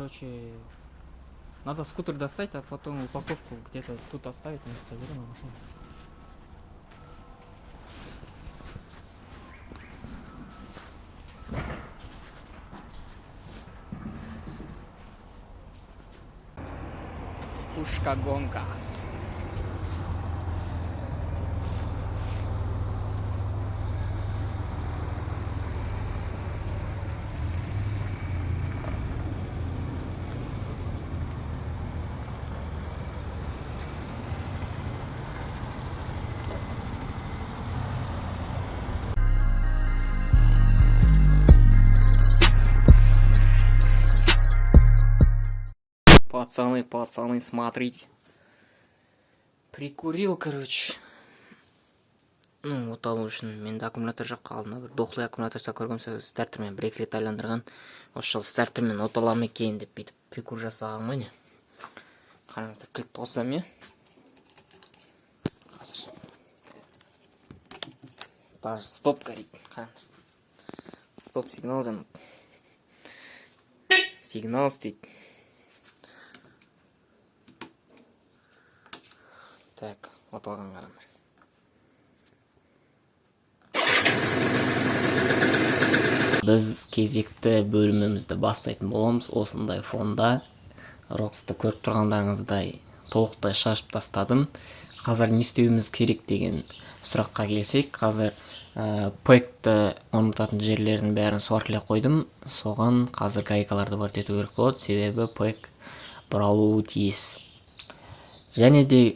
короче, надо скутер достать, а потом упаковку где-то тут оставить, мы заберем на машину. Пушка-гонка. Пацаны, смотрите. Прикурил, короче. Ну, оталу үшін менде аккумулятор жоқ қалдына бір дохлый аккумулятор көргенсіз стартермен бір екі рет айландырған. Осы стартермен оталам екен деп бүйтіп прикур жасаған ғой не. Қараңыздар, кілтті қоссам е. Қазір. Даже стоп горит. Қараңыздар. Стоп сигнал жанып. Сигнал істейді. Так, оталған қараңдар. Біз кезекті бөлімімізді бастайтын боламыз. Осындай фонда Роксты көріп тұрғандарыңыздай толықтай шашып тастадым. Қазір не істеуіміз керек деген сұраққа келсек, қазір пэкті орнататын жерлердің бәрін сваркілеп қойдым. Соған қазір гайкаларды вартету керек болады, себебі пэк бұралуы тиіс. Және де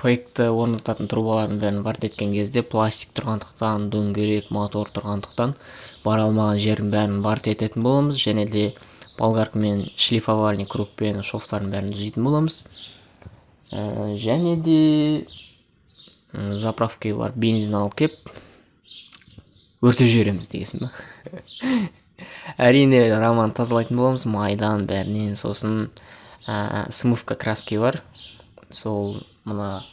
пэкті орнататын трубалардың бәрін вартеткен кезде пластик тұрғандықтан, дөңгелек мотор тұрғандықтан бара алмаған жердің бәрін вартететін боламыз. Және де болгаркамен шлифовальный кругпен шовтардың бәрін түзейтін боламыз. Және де заправкаға барып бензин алып кеп өртеп жібереміз дегесін ба. Әрине роман тазалайтын боламыз майдан бәрінен. Сосын смывка краски бар. Сол мына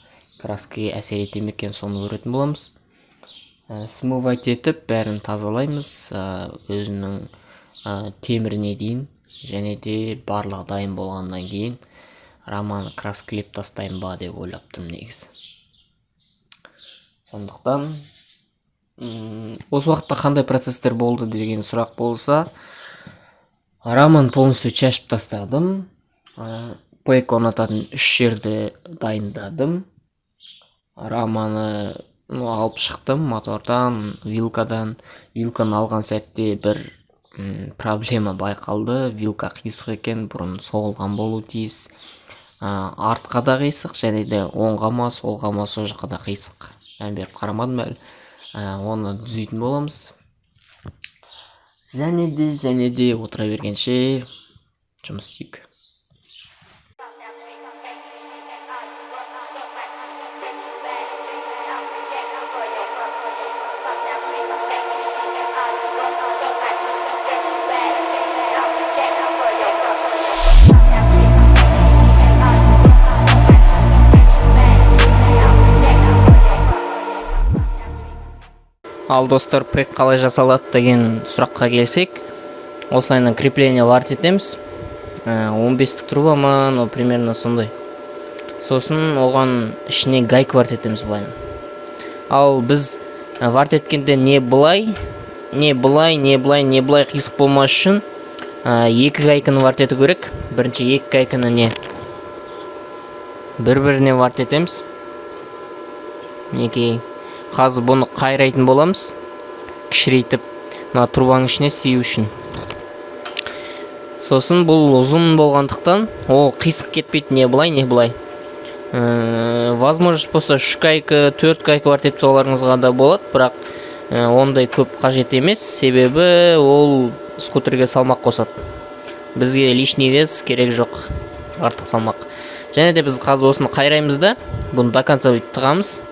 краскіге әсер ете ме екен, соны көретін боламыз. Смывать етіп бәрін тазалаймыз, өзінің теміріне дейін. Және де барлығы дайын болғаннан кейін романы краскілеп тастайын ба деп ойлап тұрмын негізі. Сондықтан осы уақытта қандай процесстер болды деген сұрақ болса, роман полностью шашып тастадым. Пэк орнататын 3 жерді дайындадым. Романы алып шықтым мотордан, вилкадан. Вилканы алған сәтте бір проблема байқалды. Вилка қисық екен, бұрын соғылған болу тиіс. Артқа да қисық, және де оңға ма, солға ма, сол жаққа да қисық. Мен беріп қарамадым әлі. Оны түзейтін боламыз. Және де отыра бергенше жұмыс істейік. Ал достар, пэк қалай жасалады деген сұраққа келсек, осылайынан крепление вартетеміз. 15-тік труба ма, но примерно сондай. Сосын оған ішіне гайка вартетеміз бұлайын. Ал біз вартеткенде не бұлай қисық болмас үшін екі гайканы вартету керек. Бірінші екі гайканы бір-біріне вартетеміз. Мінекей. Қазір бұны қайрайтын боламыз, кішірейтіп, трубаның ішіне сию үшін. Сосын бұл ұзын болғандықтан, ол қисық кетпейді, не бұлай. Возможность болса 3 гайка, 4 гайка вартетіп соларыңызға да болады, бірақ ондай көп қажет емес, себебі ол скутерге салмақ қосады. Бізге лишний вес керек жоқ, артық салмақ. Және де біз қазір осыны қайраймыз да, бұны до конца тығамыз.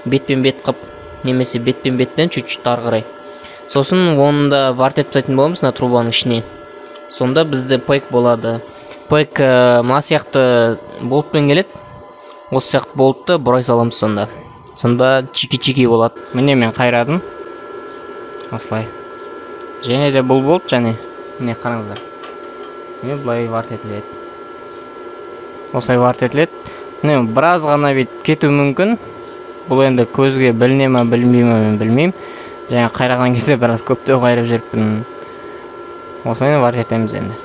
Бетпен бет қып, немесе бетпен беттен чуть-чуть тарғырай. Сосын оны да вартетіп тастайтын боламыз на трубаның ішіне. Сонда бізде пэк болады. Пэк мына сияқты болтпен келеді. Осы сияқты болтты бұрай саламыз сонда. Сонда чики-чики болады. Міне мен қайрадым. Осылай. Және де бұл болт және. Міне қараңыздар. мен былай варт етіледі. Осылай варт етіледі. Міне біраз ғана бет кету мүмкін. Бұл енді көзге біліне ме, білмей ме, мен білмеймін. Жаңа қайраған кезде біраз көптеу қайрап жүріппін. Осылай варт етеміз енді.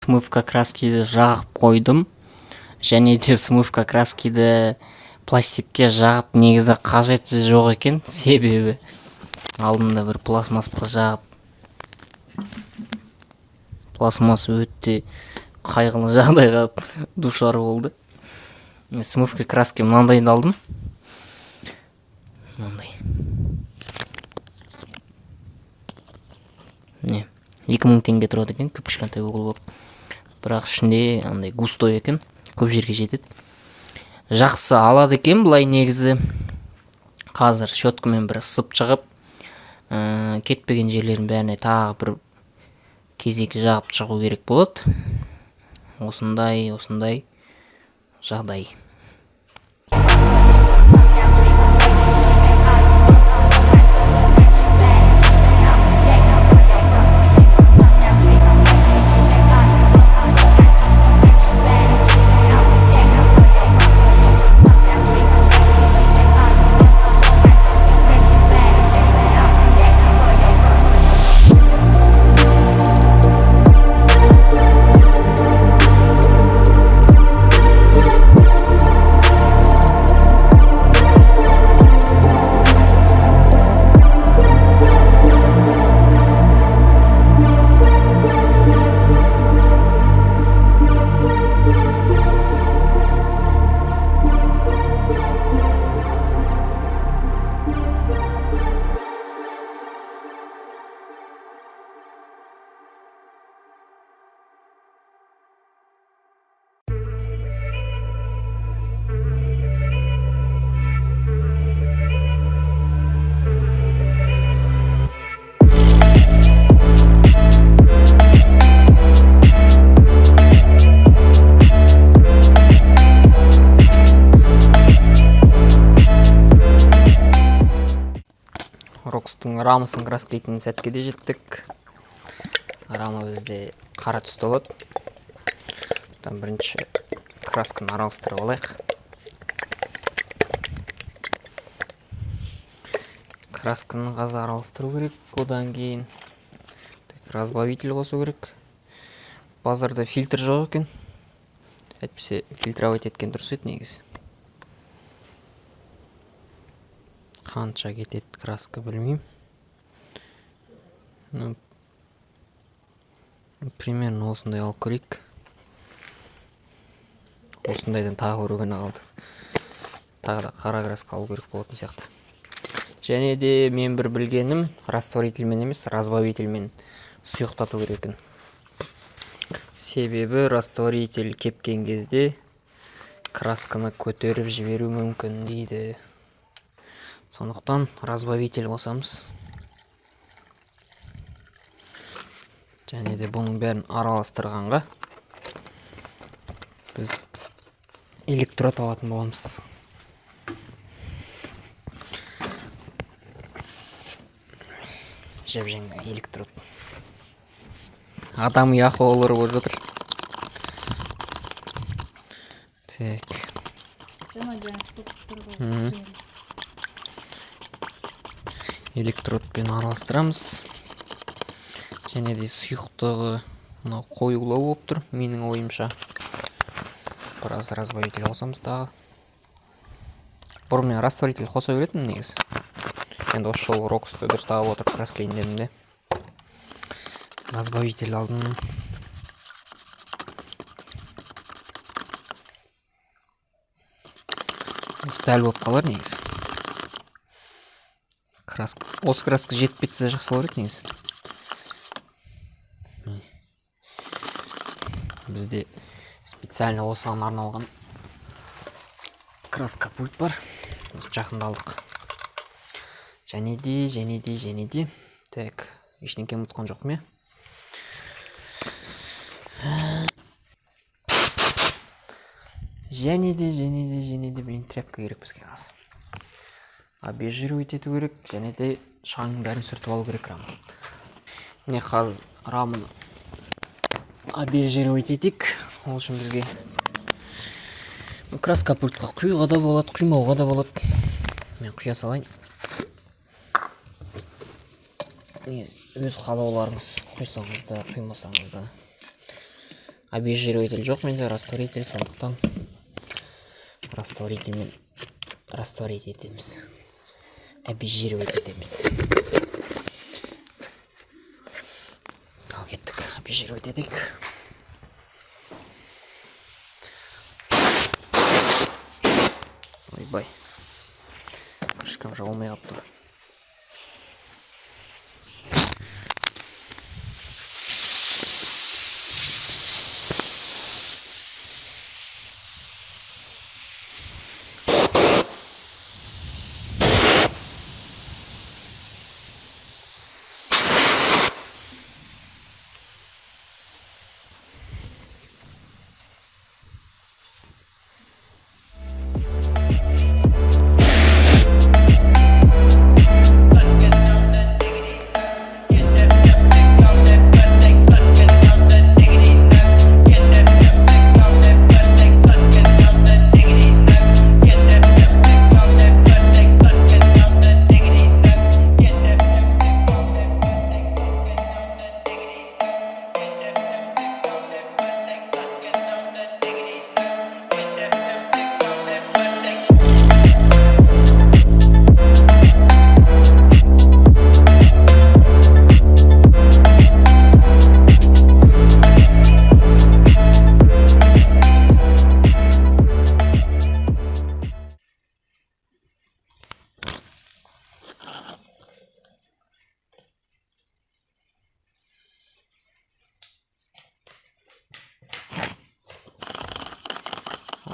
Смывка краскиді жағып қойдым. Және де смывка краскиді пластикке жағып негізі қажеті жоқ екен. Себебі алдында бір пластмасқа жағып, пластмас өте қайғылы жағдайға душар болды. Смывка краски мынандайды алдым. Мынандай. 2000 теңге тұрады екен, кішкентай угол болып. Бірақ ішінде андай густой екен, көп жерге жетеді. Жақсы алады екен бұлай негізі. Қазір щеткамен бір сып шығып, кетпеген жерлерін бәріне тағы бір кезек жағып шығу керек болады. Осындай жағдай. Рокстың рамасын краскілейтін сәтке де жеттік. Рама бізде қара түсті болады. Бірінші красканы араластырып алайық. Красканы қазір араластыру керек. Одан кейін разбавитель қосу керек. Базарда фильтр жоқ екен. Әйтпесе фильтровать еткен дұрыс еді негізі. Қанша кетеді краска білмеймін. Примерно осындай алып көрейік. Осындайдан тағы өрген қалды. Тағы да қара краска алу керек болатын сияқты. Және де мен бір білгенім, растворительмен емес, разбавительмен сұйықтату керек. Себебі растворитель кепкен кезде красканы көтеріп жіберу мүмкін дейді. Сондықтан разбавитель қосамыз. Және де бұның бәрін араластырғанға біз электрод алатын боламыз. Жеп-жеңіл электрод. Адам яқы олар болып жатыр. Так. Электродпен араластырамыз. Және де сұйықтығы қоюлау болып тұр, менің ойымша. Біраз разбавитель қосамыз тағы. Бұрын мен растворитель қоса беретінмін негізі. Енді осы жолы Rox'ты дұрыстап отырып краскілейін дедім де. Разбавитель алдым. Осы дәл болып қалар негізі. Осы краска жетіп кетсе де жақсы болар еді негізі. Бізде специально осыған арналған краска пульт бар. Осы жақында алдық. Және де. Так, ештеңке ұмытқан жоқпын иә? Және де, блин, тряпка керек бізге қазір. Обезжиривать ету керек, және де шаңның бәрін сүртіп алу керек рамын. Міне қазір рамын обезжиривать етейік. Ол үшін бізге краска пультқа құюға да болады, құймауға да болады. Мен құя салайын. Өз қалауларыңыз, құйсаңыз да, құймасаңыз да. Обезжириватель жоқ менде, растворитель, сондықтан растворительмен растворить етеміз. Обезжиривать етеміз. Ал кеттік, обезжиривать етейік. Ойбай. Крышкам жабылмай қалыпты.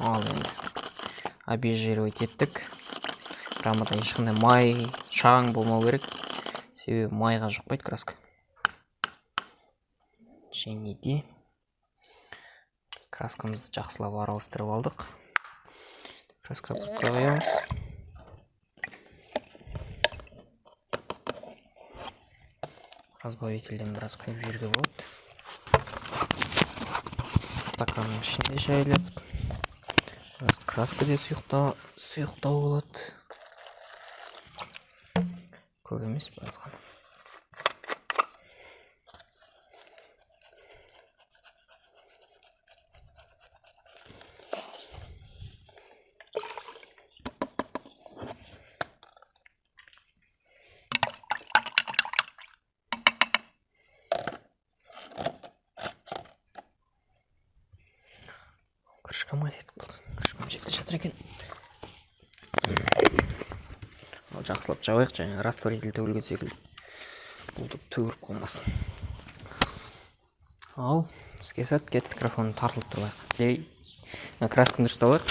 Ал енді обезжиривать еттік. Рамада ешқандай май, шаң болмау керек. Себебі майға жұқпайды краска. Және де краскамызды жақсылап араластырып алдық. Краска қоямыз. Разбавительден біраз құйып жіберуге болады. Стаканның ішінде жайлап. Краска де сұйықтау болады. Көп емес, біраз ғана. Крышкама дедік. Крышкам жерде жатыр екен. Жақсылап жабайық, және растворитель төгілген секілді. Бұлды төгіліп қалмасын. Ал, іске сәт кет, микрофонын тартылып тұрайық. Красканы дұрысталайық.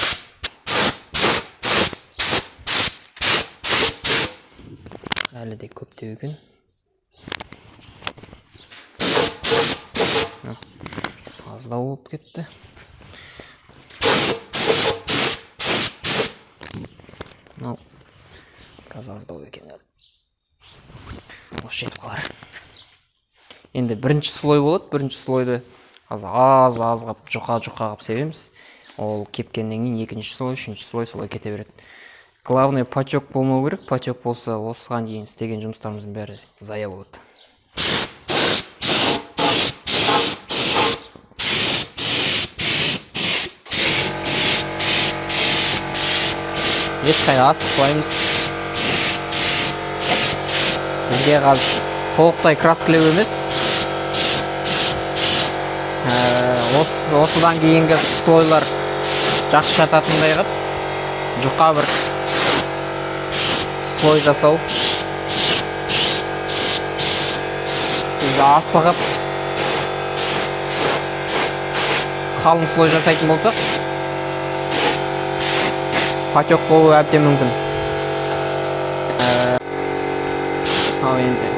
Әлі де көптеу екен. Аздау болып кетті. Біраз аздау екен әлі. Осы жетіп қалар. Енді бірінші слой болады. Бірінші слойды аз-азғап, жұқа-жұқа ғып себеміз. Ол кепкеннен кейін екінші слой, үшінші слой солай кете береді. Главный патек болмау керек. Патек болса, осыған дейін істеген жұмыстарымыздың бәрі зая болады. ешқайда асықпаймыз. Бізге қазір толықтай краскілеу емес. Осыдан кейінгі слойлар жақсы жататындай қып, жұқа бір слой жасау. Біз асығып қалың слой жасайтын болсақ, пачок болуы әбден мүмкін. Ал енді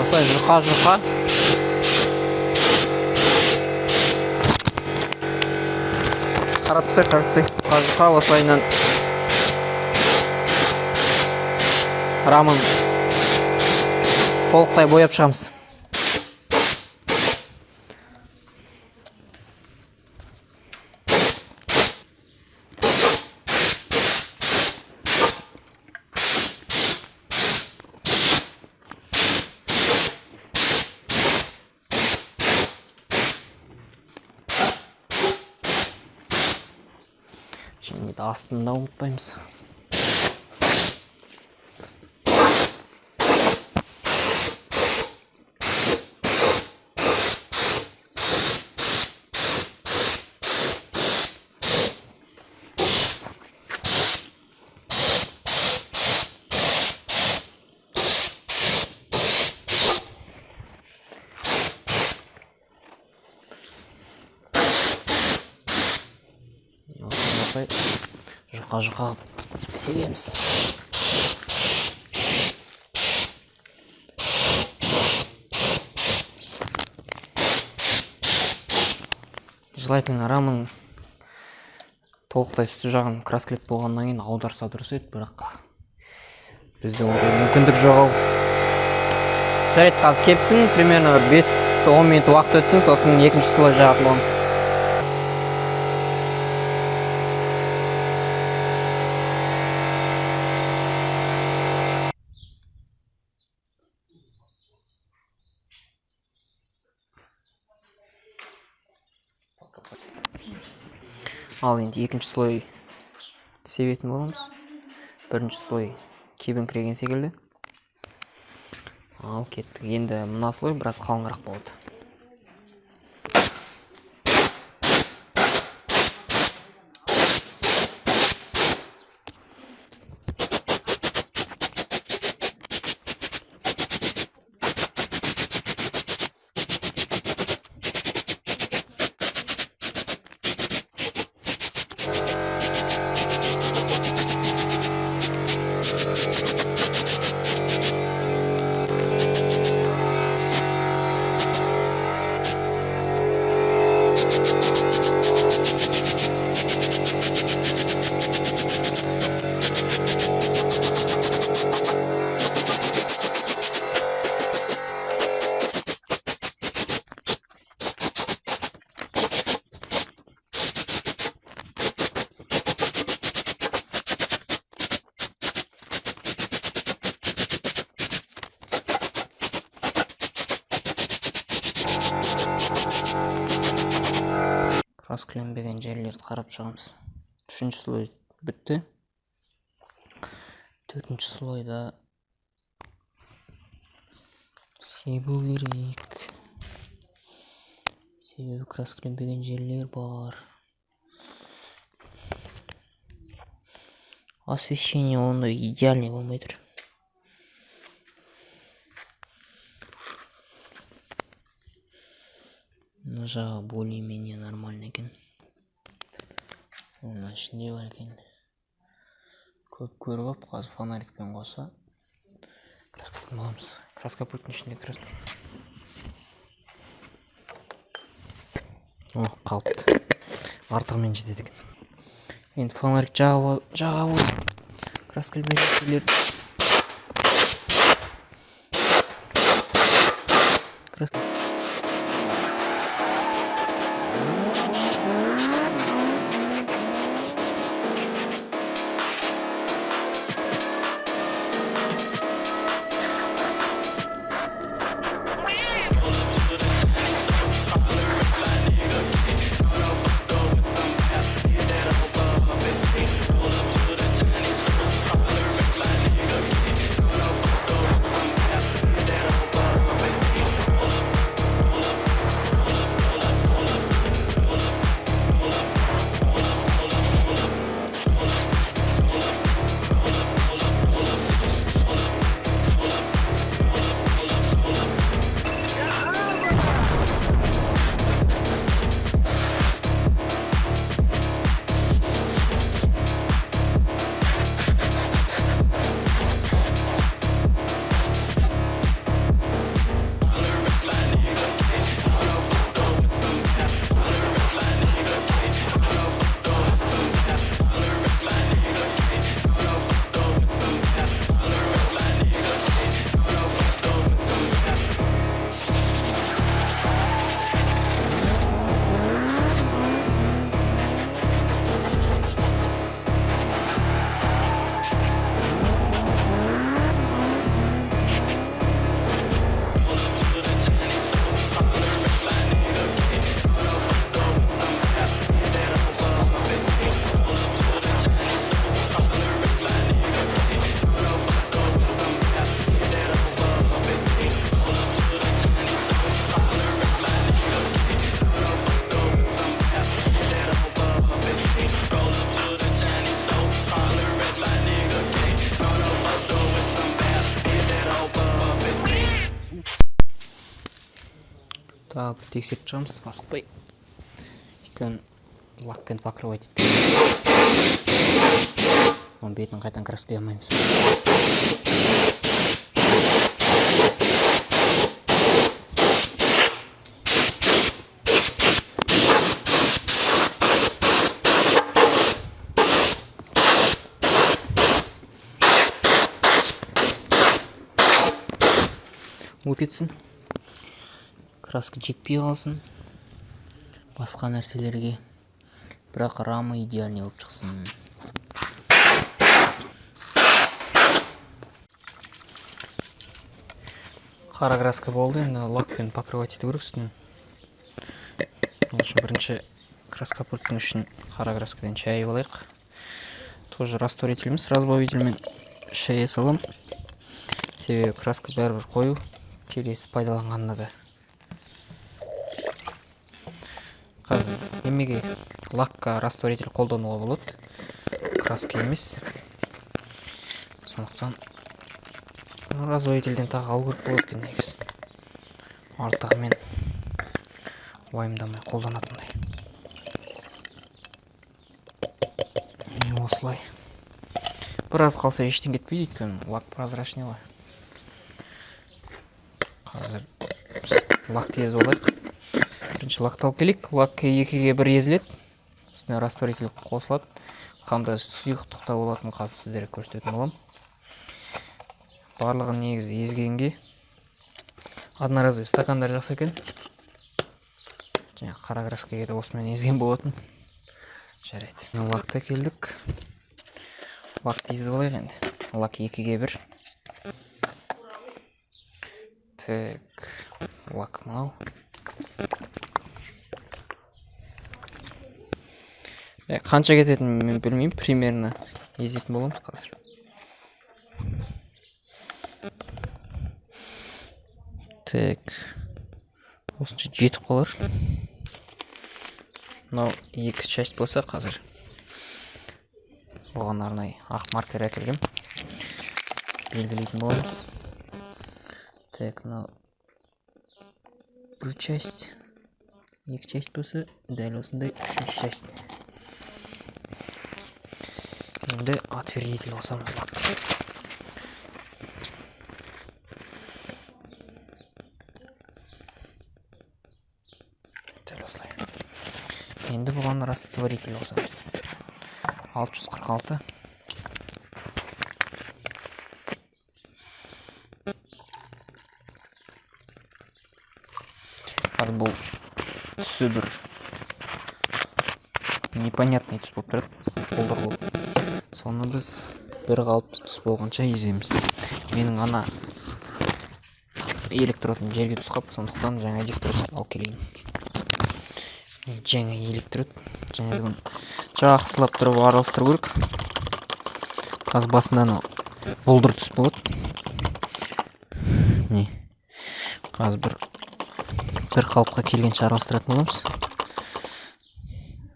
осылай жұқа қаратсай жұқа осылайынан рамын толықтай бояп шығамыз. Және де астында ұмытпаймыз. Жұқа себеміз. Желательно рамның толықтай үсті жағын краскілеп болғаннан кейін аударса дұрыс еді, бірақ бізде ондай мүмкіндік жоқ. Жарайды, қазір кепсін, примерно 5-10 минут уақыт өтсін, сосын екінші слой жағатын боламыз. Ал енді екінші слой себетін боламыз. Бірінші слой кебіңкіреген секілді. Ал кеттік. Енді мына слой біраз қалыңырақ болады. Краскіленбеген жерлерді қарап шығамыз. Үшінші слой бітті. Төртінші слойда себу керек. Себебі краскіленбеген жерлер бар. Освещение ондай идеальный болмай тұр. Мына жағы более-менее нормальный екен. Оның ішінде бар екен. Көп көріп алып, қазір фонарикпен қоса краскасын аламыз. Краскапульттың ішінде краска. Қалыпты. Артығымен жетеді екен. Енді фонарик жаға болып краскілбеген жерлерді салып тексеріп шығамыз, асықпай. Өйткені лакпен покрывать еткен. Оның бетін қайтадан краскілей алмаймыз. Өтетсін, краска жетпей қалсын басқа нәрселерге, бірақ рамы идеальный болып шықсын. Қара краска болды, енді лакпен покрывать ету керек үстінен. Ол үшін бірінші краска пульттің үшін қара краскадан шайып алайық. Тоже растворителіміз, разбавительмен шая салам. Себебі краска бәрібір қою, келесі пайдаланғанда да. Қазір емеге лакка растворитель қолдануға болады, краска емес. Сондықтан разбавительден тағы алу керек болады екен негізі. Артығымен уайымдамай қолданатындай. Осылай. Біраз қалса ештен кетпейді, өйткені лак прозрачный ғой. Қазір лак тез болайық. Бірінші лакты алып келейік. Лак 2-ге 1 езіледі. Үстіне растворитель қосылады. Қандай сұйықтықта болатын қазір сіздерге көрсететін боламын. Барлығын негізі езгенге одноразовый стакандар жақсы екен. Және қара краскаға да осымен езген болатын. Жарайды. Лакта келдік. Лакты езіп алайық енді. Лак 2-ге 1. Так, лак мынау. Қанша кететінін мен білмеймін, примерно езетін боламыз қазір. Так, осынша жетіп қалар. Мынау 2 часть болса қазір. Оған арнайы ақ маркер әкелгем. Белгілейтін боламыз. Так, мынау 1 часть, 2 часть болса, дәл осындай 3-ші часть. Енді отвердитель қосамыз лакты. Дәл осылай. Енді бұған растворитель қосамыз. 646. Қазір бұл түсі бір непонятный түс болып тұрады. Қолдар болып. Соны біз бір қалыпты түс болғанша еземіз. Менің ана электродын жерге түсіп, сондықтан жаңа электрод алып келейін. Жаңа электрод. Және бұны жақсылап тұрып араластыру керек. Қазір басында бұлдыр түс болады. Міне. Қазір бір қалыпқа келгенше араластыратын боламыз.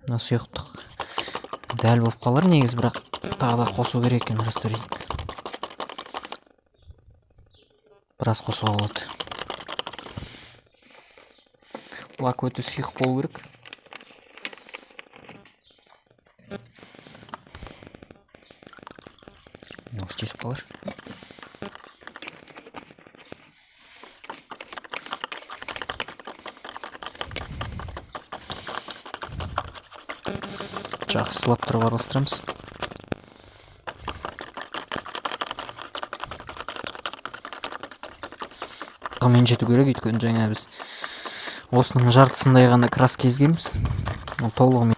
Мына сұйықтық дәл болып қалар негіз, бірақ тағы да қосу керек екен растворитель. Біраз қосуға болады. Лак өте сұйық болу керек. Осы жетіп қалар. Жақсылап тұрып араластырамыз. Мен жету керек, өйткені жаңа біз осының жартысындай ғана краска езгенбіз. Толығымен.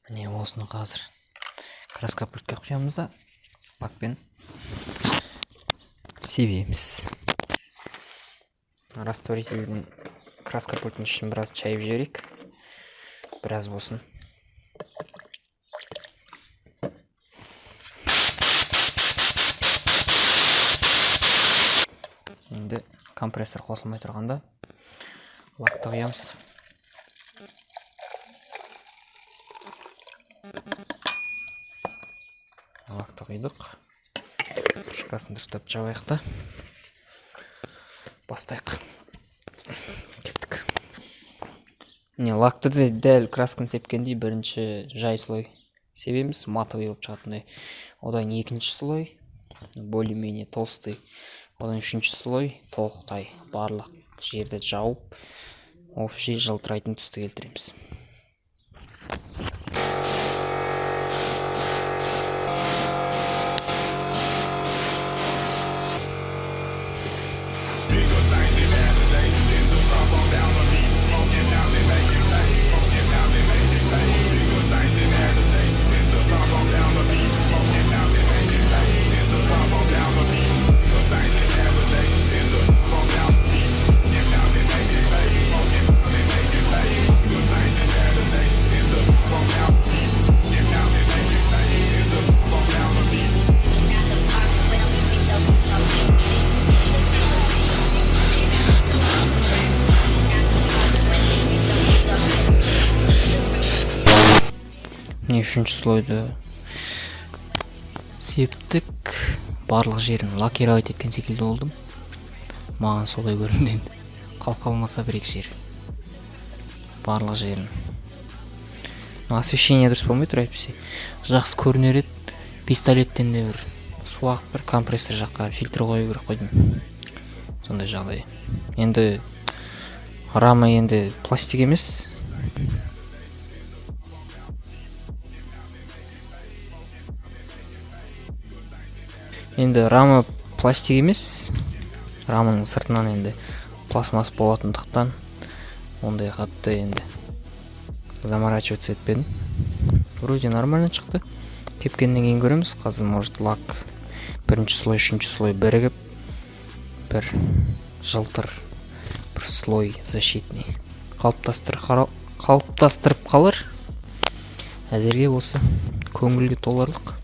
Міне осыны қазір краска пультке құямыз да лакпен себеміз. Растворительдің краска пультын үшін біраз шайып жіберейік. Біраз болсын. Енді компрессор қосылмай тұрғанда лакты құямыз. Лакты құйдық. краскасын дұрыстап жабайық та. Бастайық. Кеттік. Міне лакты дәл красканы сепкендей бірінші жай слой себеміз, матовый болып шығатындай. Одан екінші слой более-менее толстый. Одан үшінші слой толықтай барлық жерді жауып, общий жылтырайтын түсті келтіреміз. Міне үшінші слойды септік, барлық жерін лакировать еткен секілді болдым. Маған солай көрінді енді. Қалқалмаса бір-екі жер. Барлық жерін. Освещение дұрыс болмай тұр әйтпесе. Жақсы көрінер еді. Пистолеттен де бір су ағып бір компрессор жаққа фильтр қою керек қойдым. Сондай жағдай. Енді рама енді пластик емес. Енді рама пластик емес, раманың сыртынан енді пластмасс болатындықтан ондай қатты енді заморачиваться етпедім. Вроде нормально шықты. Кепкеннен кейін көреміз. Қазір может лак бірінші слой, үшінші слой бірігіп бір жылтыр бір слой защитный қалыптастырып қалыр. Әзірге осы көңілге толарлық.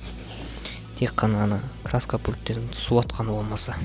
Тек қана краска пульттен су атқан болмаса.